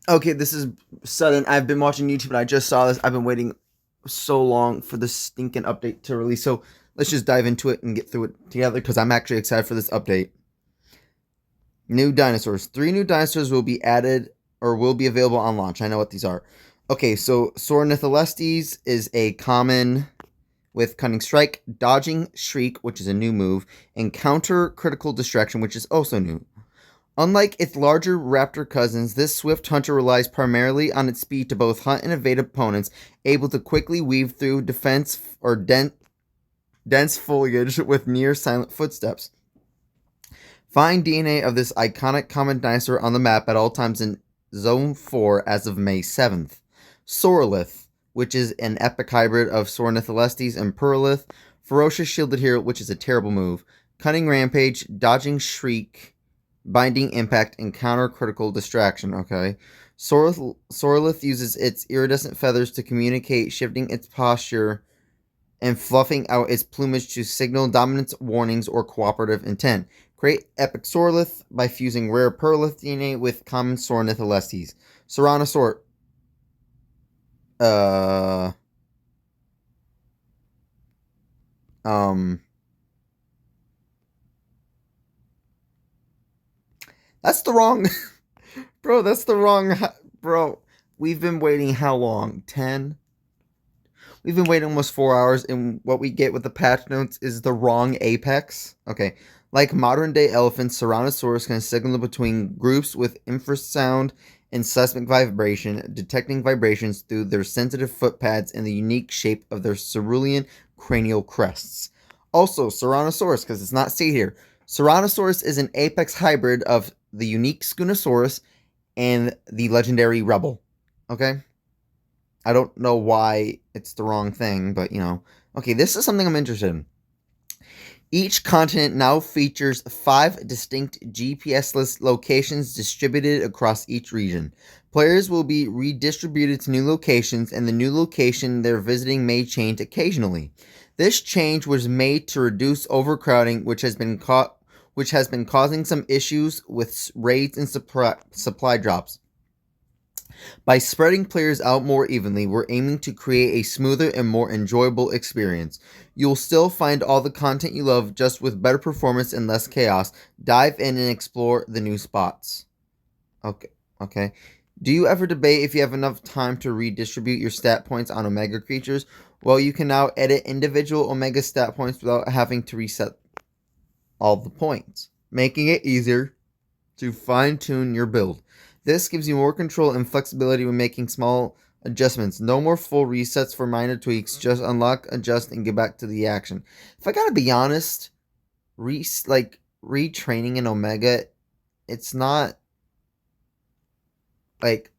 Okay, this is sudden. I've been watching YouTube and I just saw this. I've been waiting so long for this stinking update to release. So let's just dive into it and get through it together because I'm actually excited for this update. New dinosaurs. 3 new dinosaurs will be added or will be available on launch. I know what these are. Okay, so Sornitholestes is a common with Cunning Strike, Dodging Shriek, which is a new move, and Counter Critical Distraction, which is also new. Unlike its larger raptor cousins, this swift hunter relies primarily on its speed to both hunt and evade opponents, able to quickly weave through defense or dense foliage with near silent footsteps. Find DNA of this iconic common dinosaur on the map at all times in Zone 4 as of May 7th. Sorolith, which is an epic hybrid of Sornitholestes and Purlith. Ferocious Shielded Hero, which is a terrible move. Cunning Rampage, Dodging Shriek, Binding Impact, and Counter Critical Distraction. Okay. Sorolith uses its iridescent feathers to communicate, shifting its posture and fluffing out its plumage to signal dominance, warnings, or cooperative intent. Create Epic Sorolith by fusing rare Perlith DNA with common Sornitholestes. Seranosaur. Uh. Um. That's the wrong. Bro, that's the wrong. Bro, we've been waiting how long? 10? We've been waiting almost 4 hours, and what we get with the patch notes is the wrong apex. Okay. Like modern day elephants, Tyrannosaurus can signal between groups with infrasound and seismic vibration, detecting vibrations through their sensitive foot pads and the unique shape of their cerulean cranial crests. Also, Tyrannosaurus, because it's not stated here, Tyrannosaurus is an apex hybrid of the unique Spoonosaurus and the legendary Rebel. Okay? I don't know why it's the wrong thing, but Okay, this is something I'm interested in. Each continent now features 5 distinct GPS-less locations distributed across each region. Players will be redistributed to new locations, and the new location they're visiting may change occasionally. This change was made to reduce overcrowding, which has been causing some issues with raids and supply drops. By spreading players out more evenly, we're aiming to create a smoother and more enjoyable experience. You'll still find all the content you love, just with better performance and less chaos. Dive in and explore the new spots. Okay. Do you ever debate if you have enough time to redistribute your stat points on Omega creatures? Well, you can now edit individual Omega stat points without having to reset all the points, making it easier to fine-tune your build. This gives you more control and flexibility when making small adjustments. No more full resets for minor tweaks. Just unlock, adjust, and get back to the action. If I gotta be honest, retraining in Omega, it's not like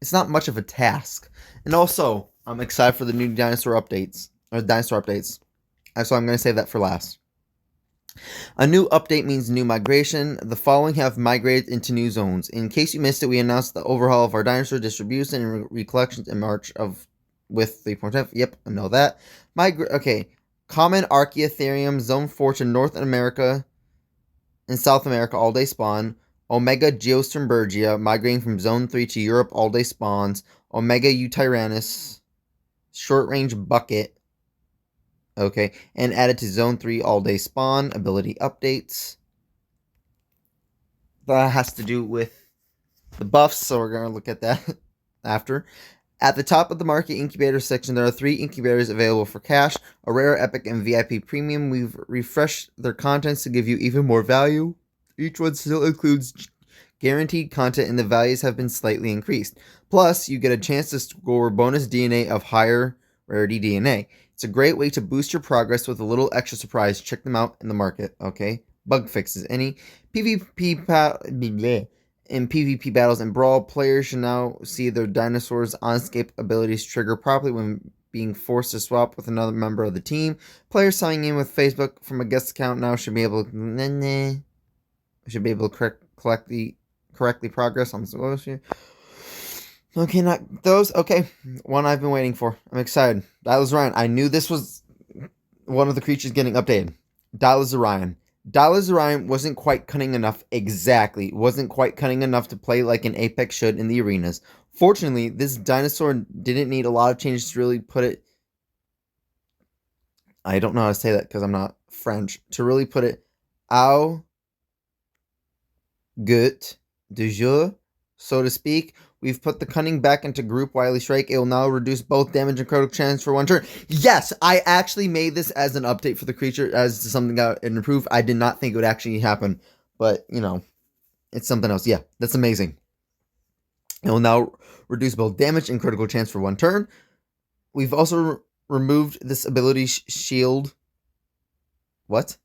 it's not much of a task. And also, I'm excited for the new dinosaur updates. So I'm gonna save that for last. A new update means new migration. The following have migrated into new zones. In case you missed it, we announced the overhaul of our dinosaur distribution and recollections in March with 3.5. Yep, I know that. Okay. Common Archaeotherium, Zone 4 to North America and South America, all-day spawn. Omega Geosternbergia, migrating from Zone 3 to Europe, all-day spawns. Omega Eutyrannus, short-range bucket. Okay, and added to Zone 3 all-day spawn, ability updates. That has to do with the buffs, so we're going to look at that after. At the top of the market incubator section, there are 3 incubators available for cash, a rare, epic, and VIP premium. We've refreshed their contents to give you even more value. Each one still includes guaranteed content, and the values have been slightly increased. Plus, you get a chance to score bonus DNA of higher rarity DNA. It's a great way to boost your progress with a little extra surprise. Check them out in the market, okay? Bug fixes. In PvP battles and Brawl, players should now see their dinosaurs' on-scape abilities trigger properly when being forced to swap with another member of the team. Players signing in with Facebook from a guest account now should be able to correctly progress on the solution. Okay, not those. Okay, one I've been waiting for. I'm excited. Dallas Ryan. I knew this was one of the creatures getting updated. Dallas Orion. Dinosaur wasn't quite cunning enough. Exactly. Wasn't quite cunning enough to play like an Apex should in the arenas. Fortunately, this dinosaur didn't need a lot of changes to really put it. I don't know how to say that because I'm not French. To really put it au gut du jour, so to speak. We've put the cunning back into group Wily Strike. It will now reduce both damage and critical chance for one turn. Yes, I actually made this as an update for the creature, as something that would improve. I did not think it would actually happen, but you know, it's something else. Yeah, that's amazing. It will now reduce both damage and critical chance for one turn. We've also removed this ability shield. What?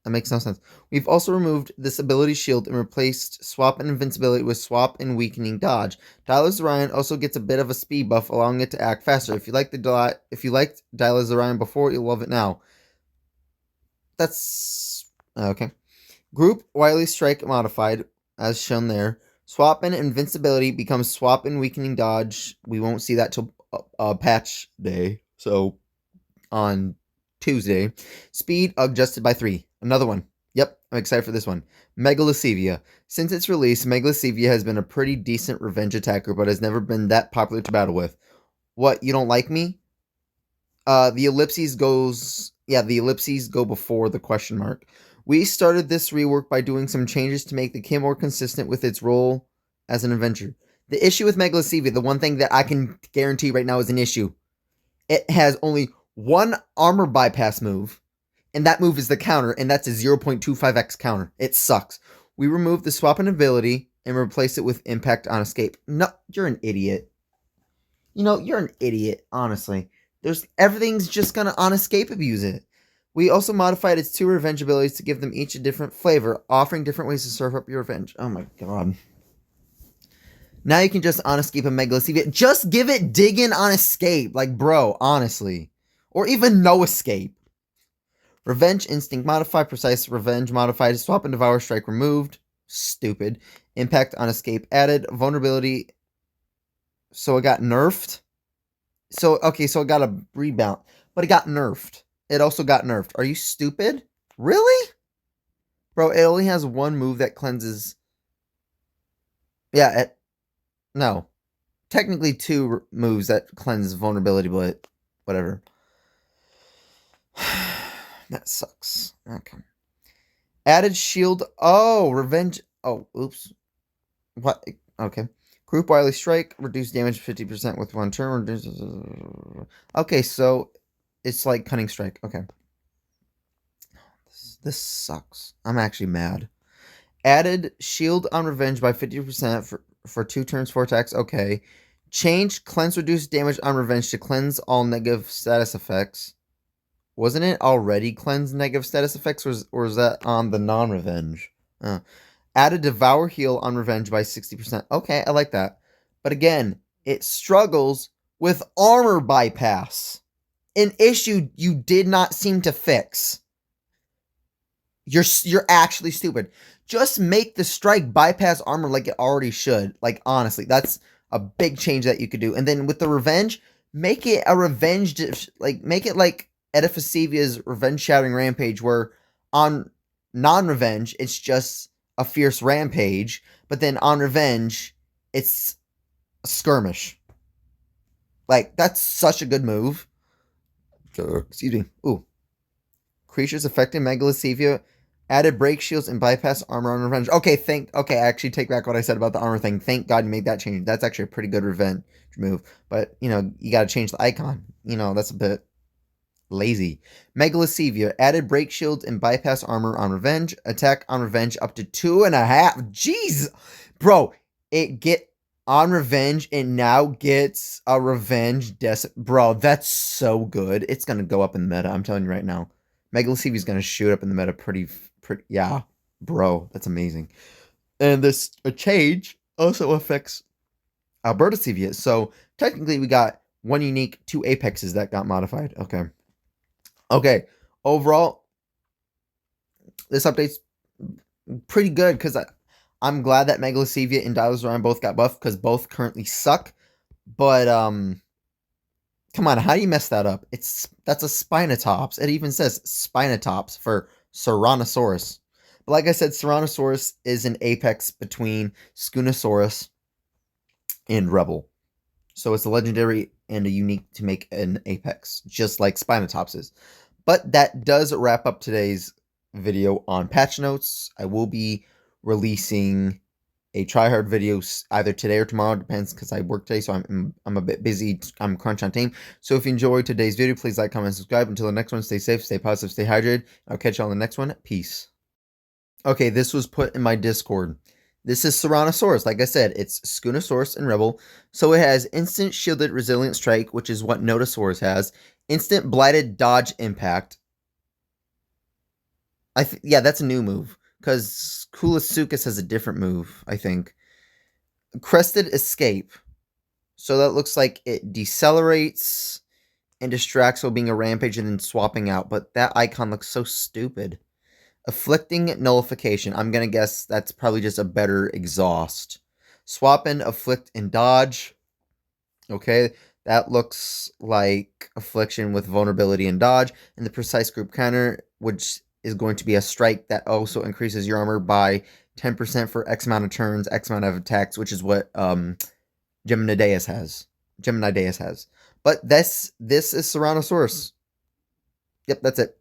That makes no sense. We've also removed this ability shield and replaced swap and invincibility with swap and weakening dodge. Dinosaur also gets a bit of a speed buff, allowing it to act faster. If you liked Dinosaur before, you'll love it now. That's okay. Group Wily Strike modified, as shown there. Swap and invincibility becomes swap and weakening dodge. We won't see that till patch day. So on Tuesday. Speed adjusted by 3. Another one. Yep, I'm excited for this one. Megalocevia. Since its release, Megalocevia has been a pretty decent revenge attacker, but has never been that popular to battle with. What, you don't like me? The ellipses go before the question mark. We started this rework by doing some changes to make the kit more consistent with its role as an adventure. The issue with Megalocevia, the one thing that I can guarantee right now is an issue. It has only one armor bypass move, and that move is the counter, and that's a 0.25x counter. It sucks. We removed the swap and ability and replaced it with impact on escape. No, you're an idiot. You know, you're an idiot, honestly. Everything's just gonna on escape abuse it. We also modified its 2 revenge abilities to give them each a different flavor, offering different ways to serve up your revenge. Oh my god. Now you can just on escape a Megalocevia. Just give it dig in on escape. Like, bro, honestly. Or even no escape. Revenge instinct modified. Precise revenge modified. Swap and devour strike removed. Stupid. Impact on escape added. Vulnerability. So it got nerfed. So it got a rebound. But it got nerfed. It also got nerfed. Are you stupid? Really? Bro, it only has one move that cleanses. Yeah, no. Technically 2 moves that cleanse vulnerability, but whatever. That sucks. Okay. Added shield. Oh, revenge. Oh, oops. What? Okay. Group Wily Strike. Reduce damage 50% with one turn. Okay, so it's like Cunning Strike. Okay. This sucks. I'm actually mad. Added shield on revenge by 50% for 2 turns, 4 attacks. Okay. Change cleanse reduce damage on revenge to cleanse all negative status effects. Wasn't it already cleanse negative status effects, or is that on the non-revenge? Added devour heal on revenge by 60%. Okay, I like that. But again, it struggles with armor bypass. An issue you did not seem to fix. You're actually stupid. Just make the strike bypass armor like it already should. Like, honestly, that's a big change that you could do. And then with the revenge, make it a revenge, make it like Edificevia's Revenge Shattering Rampage, where on non-revenge, it's just a fierce rampage, but then on revenge, it's a skirmish. Like, that's such a good move. Excuse me. Ooh. Creatures affecting Megalocevia added break shields and bypass armor on revenge. Okay, I actually take back what I said about the armor thing. Thank God you made that change. That's actually a pretty good revenge move. But, you know, you gotta change the icon. You know, that's a bit lazy. Megalocevia added break shields and bypass armor on revenge. Attack on revenge up to 2.5. Jeez! Bro, it get on revenge, it now gets a revenge bro, that's so good. It's gonna go up in the meta, I'm telling you right now. Megalocevia is gonna shoot up in the meta pretty, yeah, bro, that's amazing. And this change also affects Albertacevia. So technically, we got 1 unique, 2 apexes that got modified. Okay. Overall, this update's pretty good because I'm glad that Megalocevia and Dinosaur both got buffed because both currently suck. But Come on, how do you mess that up? That's a Spinotops. It even says Spinotops for Ceranosaurus. But like I said, Ceranosaurus is an apex between Scunosaurus and Rebel. So it's a legendary and a unique to make an apex, just like Spinotops is. But that does wrap up today's video on patch notes. I will be releasing a tryhard video either today or tomorrow, depends because I work today, so I'm a bit busy. I'm crunch on time. So if you enjoyed today's video, please like, comment, subscribe. Until the next one, stay safe, stay positive, stay hydrated. I'll catch you on the next one. Peace. Okay, this was put in my Discord. This is Ceranosaurus. Like I said, it's Scunosaurus and Rebel. So it has instant shielded resilient strike, which is what Notosaurus has. Instant blighted dodge impact. Yeah, that's a new move. Because Kulasuchus has a different move, I think. Crested escape. So that looks like it decelerates and distracts while being a rampage and then swapping out. But that icon looks so stupid. Afflicting nullification. I'm going to guess that's probably just a better exhaust. Swap in, afflict, and dodge. Okay, that looks like affliction with vulnerability and dodge. And the precise group counter, which is going to be a strike that also increases your armor by 10% for X amount of turns, X amount of attacks, which is what Gemini Deus has. But this is Ceranosaurus. Yep, that's it.